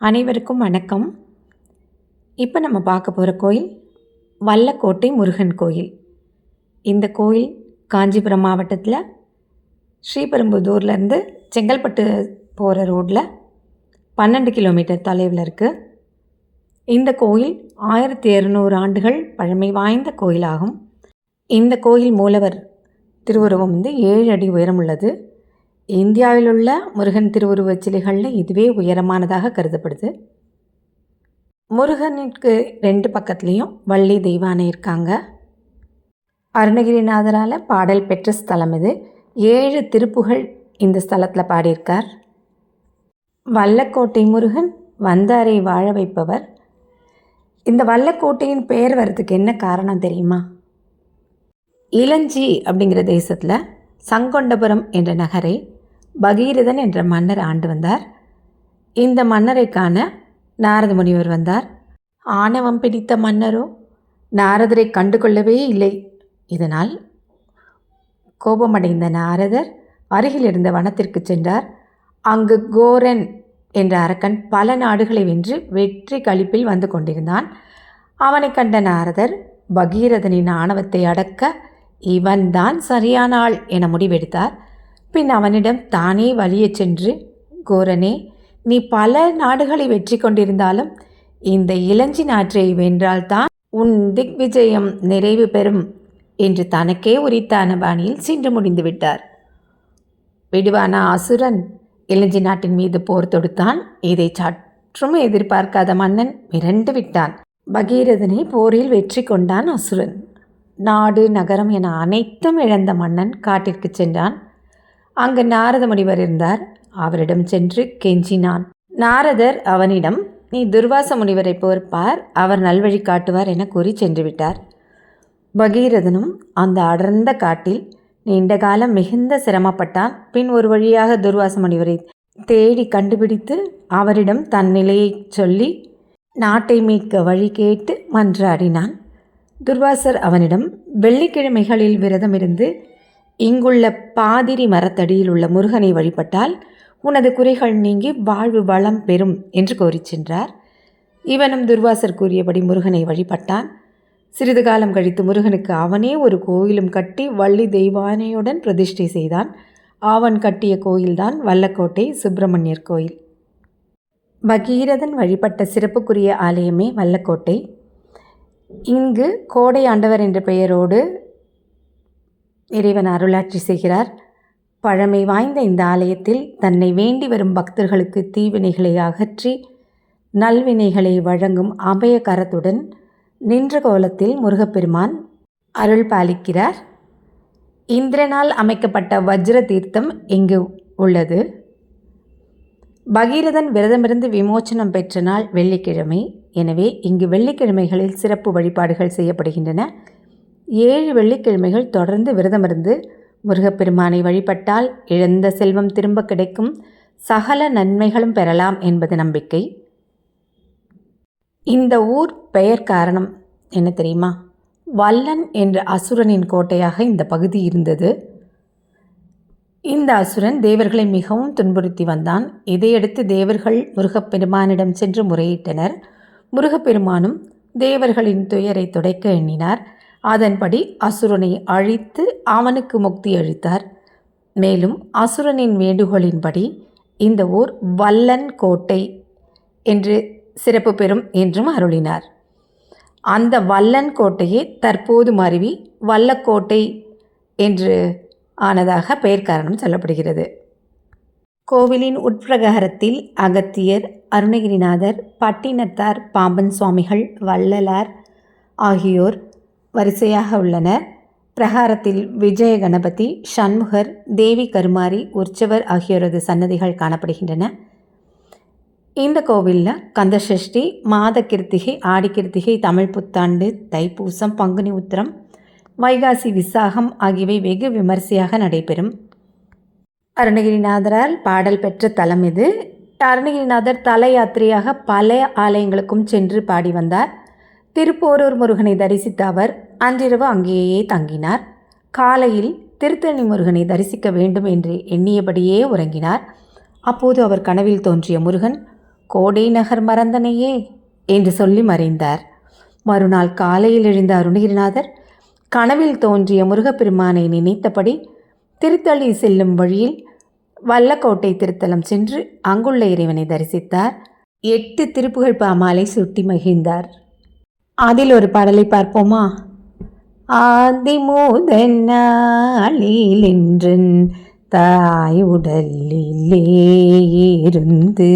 அனைவருக்கும் வணக்கம். இப்போ நம்ம பார்க்க போகிற கோயில் வல்லக்கோட்டை முருகன் கோயில். இந்த கோயில் காஞ்சிபுரம் மாவட்டத்தில் ஸ்ரீபெரும்புதூர்லேருந்து செங்கல்பட்டு போகிற ரோட்டில் 12 கிலோமீட்டர் தொலைவில் இருக்குது. இந்த கோயில் 1200 ஆண்டுகள் பழமை வாய்ந்த கோயிலாகும். இந்த கோயில் மூலவர் திருவுருவம் 7 அடி உயரம் உள்ளது. இந்தியாவில் உள்ள முருகன் திருவுருவச் சிலைகளில் இதுவே உயரமானதாக கருதப்படுது. முருகனுக்கு 2 பக்கத்துலேயும் வள்ளி தெய்வானை இருக்காங்க. அருணகிரிநாதரால் பாடல் பெற்ற ஸ்தலம் இது. 7 திருப்புகழ் இந்த ஸ்தலத்தில் பாடியிருக்கார். வல்லக்கோட்டை முருகன் வந்தாரை வாழ வைப்பவர். இந்த வல்லக்கோட்டையின் பெயர் வர்றதுக்கு என்ன காரணம் தெரியுமா? இளஞ்சி அப்படிங்கிற தேசத்தில் சங்கொண்டபுரம் என்ற நகரை பகீரதன் என்ற மன்னர் ஆண்டு வந்தார். இந்த மன்னரை காண நாரத முனிவர் வந்தார். ஆணவம் பிடித்த மன்னரோ நாரதரை கண்டுகொள்ளவே இல்லை. இதனால் கோபமடைந்த நாரதர் அருகில் இருந்த வனத்திற்கு சென்றார். அங்கு கோரன் என்ற அரக்கன் பல நாடுகளை வென்று வெற்றி களிப்பில் வந்து கொண்டிருந்தான். அவனை கண்ட நாரதர் பகீரதனின் ஆணவத்தை அடக்க இவன்தான் சரியான ஆள் என முடிவெடுத்தார். பின் அவனிடம் தானே வழியச் சென்று, கோரனே, நீ பல நாடுகளை வெற்றி கொண்டிருந்தாலும் இந்த இளஞ்சி நாற்றை வென்றால்தான் உன் திக்விஜயம் நிறைவு பெறும் என்று தனக்கே உரித்தான பாணியில் சென்று முடிந்து விட்டார். விடுவான அசுரன் இளஞ்சி நாட்டின் மீது போர் தொடுத்தான். இதை சற்றும் எதிர்பார்க்காத மன்னன் மிரண்டு விட்டான். பகீரதனை போரில் வெற்றி கொண்டான் அசுரன். நாடு நகரம் என அனைத்தும் இழந்த மன்னன் காட்டிற்கு சென்றான். அங்கு நாரத முனிவர் இருந்தார். அவரிடம் சென்று கெஞ்சினான். நாரதர் அவனிடம், நீ துர்வாச முனிவரை போர்ப்பார், அவர் நல்வழி காட்டுவார் என கூறி சென்று விட்டார். பகீரதனும் அந்த அடர்ந்த காட்டில் நீண்ட காலம் மிகுந்த சிரமப்பட்டான். பின் ஒரு வழியாக துர்வாச முனிவரை தேடி கண்டுபிடித்து அவரிடம் தன் நிலையை சொல்லி நாட்டை மீட்க வழி கேட்டு மன்றாடினான். துர்வாசர் அவனிடம், வெள்ளிக்கிழமைகளில் விரதமிருந்து இங்குள்ள பாதிரி மரத்தடியில் உள்ள முருகனை வழிபட்டால் உனது குறைகள் நீங்கி வாழ்வு வளம் பெறும் என்று கோரி சென்றார். இவனும் துர்வாசர் கூறியபடி முருகனை வழிபட்டான். சிறிது காலம் கழித்து முருகனுக்கு அவனே ஒரு கோயிலும் கட்டி வள்ளி தெய்வானையுடன் பிரதிஷ்டை செய்தான். அவன் கட்டிய கோயில்தான் வல்லக்கோட்டை சுப்பிரமணியர் கோயில். பகீரதன் வழிபட்ட சிறப்புக்குரிய ஆலயமே வல்லக்கோட்டை. இங்கு கோடை ஆண்டவர் என்ற பெயரோடு இறைவன் அருளாட்சி செய்கிறார். பழமை வாய்ந்த இந்த ஆலயத்தில் தன்னை வேண்டி வரும் பக்தர்களுக்கு தீவினைகளை அகற்றி நல்வினைகளை வழங்கும் அபயகரத்துடன் நின்ற கோலத்தில் முருகப்பெருமான் அருள் பாலிக்கிறார். இந்திரனால் அமைக்கப்பட்ட வஜ்ர தீர்த்தம் இங்கு உள்ளது. பகீரதன் விரதமிருந்து விமோச்சனம் பெற்ற நாள் வெள்ளிக்கிழமை. எனவே இங்கு வெள்ளிக்கிழமைகளில் சிறப்பு வழிபாடுகள் செய்யப்படுகின்றன. 7 வெள்ளிக்கிழமைகள் தொடர்ந்து விரதமிருந்து முருகப்பெருமானை வழிபட்டால் இழந்த செல்வம் திரும்ப கிடைக்கும், சகல நன்மைகளும் பெறலாம் என்பது நம்பிக்கை. இந்த ஊர் பெயர் காரணம் என்ன தெரியுமா? வல்லன் என்ற அசுரனின் கோட்டையாக இந்த பகுதி இருந்தது. இந்த அசுரன் தேவர்களை மிகவும் துன்புறுத்தி வந்தான். இதையடுத்து தேவர்கள் முருகப்பெருமானிடம் சென்று முறையிட்டனர். முருகப்பெருமானும் தேவர்களின் துயரை துடைக்க எண்ணினார். அதன்படி அசுரனை அழித்து அவனுக்கு முக்தி அளித்தார். மேலும் அசுரனின் வேண்டுகோளின்படி இந்த ஊர் வல்லன் கோட்டை என்று சிறப்பு பெறும் என்றும் அருளினார். அந்த வல்லன் கோட்டையே தற்போது மருவி வல்லக்கோட்டை என்று ஆனதாக பெயர் காரணம் சொல்லப்படுகிறது. கோவிலின் உட்பிரகாரத்தில் அகத்தியர், அருணகிரிநாதர், பட்டினத்தார், பாம்பன் சுவாமிகள், வள்ளலார் ஆகியோர் வரிசையாக உள்ளனர். பிரகாரத்தில் விஜய கணபதி, சண்முகர், தேவி கருமாரி, உற்சவர் ஆகியோரது சன்னதிகள் காணப்படுகின்றன. இந்த கோவிலில் கந்தசஷ்டி, மாத கிருத்திகை, ஆடி கிருத்திகை, தமிழ் புத்தாண்டு, தைப்பூசம், பங்குனி உத்திரம், வைகாசி விசாகம் ஆகியவை வெகு விமரிசையாக நடைபெறும். அருணகிரிநாதரால் பாடல் பெற்ற தலம் இது. அருணகிரிநாதர் தல யாத்திரையாக பல ஆலயங்களுக்கும் சென்று பாடி வந்தார். திருப்போரூர் முருகனை தரிசித்த அவர் அன்றிரவு அங்கேயே தங்கினார். காலையில் திருத்தணி முருகனை தரிசிக்க வேண்டும் என்று எண்ணியபடியே உறங்கினார். அப்போது அவர் கனவில் தோன்றிய முருகன் கோடை நகர் மறந்தனையே என்று சொல்லி மறைந்தார். மறுநாள் காலையில் எழுந்த அருணகிரிநாதர் கனவில் தோன்றிய முருகப்பெருமானை நினைத்தபடி திருத்தளி செல்லும் வழியில் வல்லக்கோட்டை திருத்தலம் சென்று அங்குள்ள இறைவனை தரிசித்தார். 8 திருப்புகழ் பாமாலை சுட்டி மகிழ்ந்தார். அதில் ஒரு பாடலை பார்ப்போமா? ஆதிமூதன் நாளிலென்றன் தாய் உடலிலே இருந்து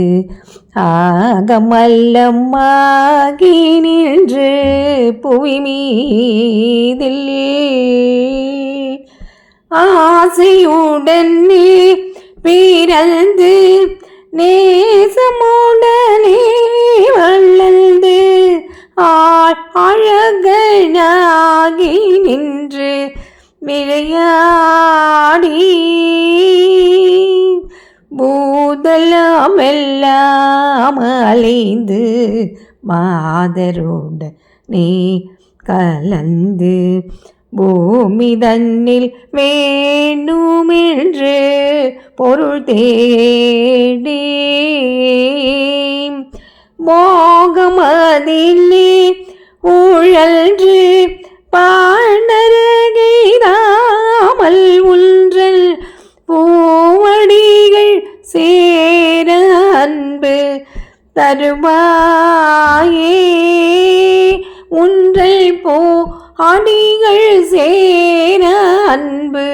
ஆகமல்லமாகி நின்று புவி மீதில் ஆசையுடன் நீ பிறந்து நேசமுடனே வளர்ந்து அழகனாகி நின்று விளையாடி பூதலமெல்லாம் அலைந்து மாதரோட நீ கலந்து பூமி தன்னில் வேண்டுமென்று பொருள் தேடி மோகமதிலே உழன்று பாண்டரகைதாமல் உன்றல் பூவடிகள் சேர அன்பு தருவாயே உன்றல் பூ அடிகள் சேர அன்பு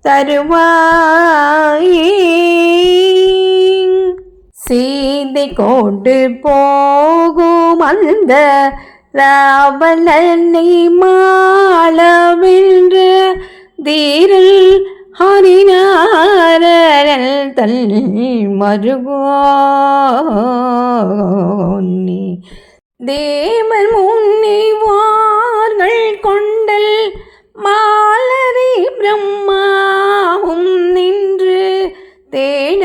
தருவாயே சீதை கொண்டு போகும் அந்த ராவணனை மாளவென்ற தீரல் ஹரிநாரல் தல் மருகோன்னி தேவர் முன்னிவார்கள் கொண்டல் மாலரி பிரம்மாவும் நின்று தேட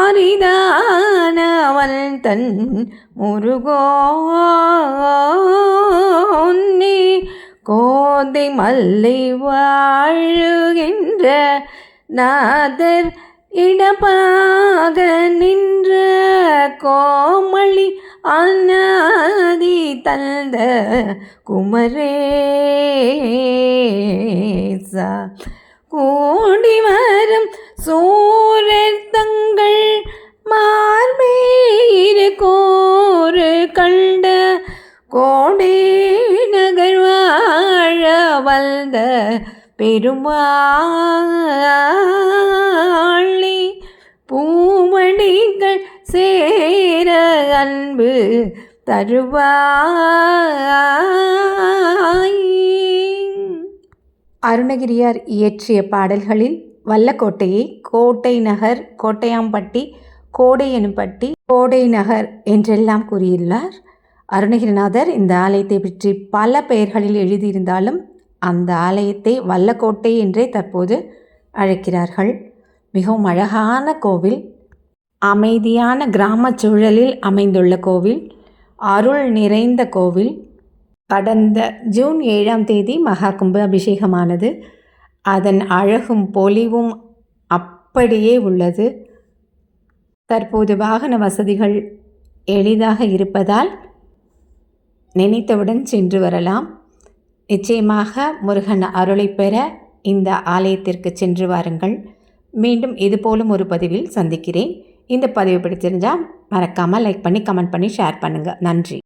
அரிதானவள் தன் முருகோன்னி கோதை மல்லை வாழுகின்ற நாதர் இடப்பாக நின்ற கோமளி அநாதி தந்த குமரேசா கூடி வரும் சூரர் தங்கள் மார்பேறு கோரு கண்ட கோடை நகர் வாழ வந்த பெருமாளி பூமணிகள் சேர அன்பு தருவாய். அருணகிரியார் இயற்றிய பாடல்களில் வல்லக்கோட்டையை கோட்டை நகர், கோட்டையாம்பட்டி, கோடை எனும்பட்டி, கோடை நகர் என்றெல்லாம் கூறியுள்ளார். அருணகிரிநாதர் இந்த ஆலயத்தை பற்றி பல பெயர்களில் எழுதியிருந்தாலும் அந்த ஆலயத்தை வல்லக்கோட்டை என்றே தற்போது அழைக்கிறார்கள். மிகவும் அழகான கோவில், அமைதியான கிராம சூழலில் அமைந்துள்ள கோவில், அருள் நிறைந்த கோவில். கடந்த ஜூன் 7ஆம் தேதி மகா கும்ப அபிஷேகமானது. அதன் அழகும் பொலிவும் அப்படியே உள்ளது. தற்போது வாகன வசதிகள் எளிதாக இருப்பதால் நினைத்தவுடன் சென்று வரலாம். நிச்சயமாக முருகன் அருளை பெற இந்த ஆலயத்திற்கு சென்று வாருங்கள். மீண்டும் இதுபோலும் ஒரு பதிவில் சந்திக்கிறேன். இந்த பதிவு பிடிச்சிருந்தால் மறக்காமல் லைக் பண்ணி, கமெண்ட் பண்ணி, ஷேர் பண்ணுங்கள். நன்றி.